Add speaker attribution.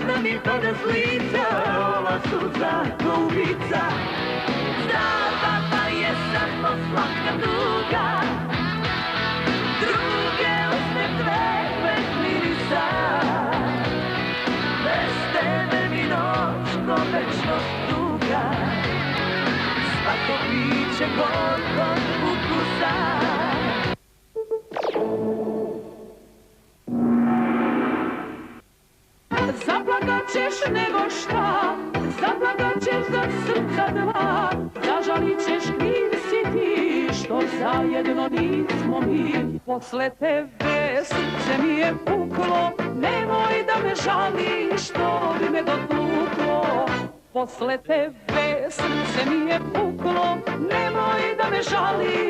Speaker 1: zna mi pada s lica, ova suza glubica. Zabava je samo slatka duga, druge usne tveg mirisa. Bez tebe mi noć ko večnost duga, svako biće gorkog ukusa. Zaplakat ćeš nego šta, zaplakat ćeš za srca dva, zažalit ćeš kriv si ti što zajedno nismo mi. Posle tebe srce mi je puklo, nemoj da me žališ, što bi me dotuklo. Posle tebe srce mi je puklo, nemoj da me žališ.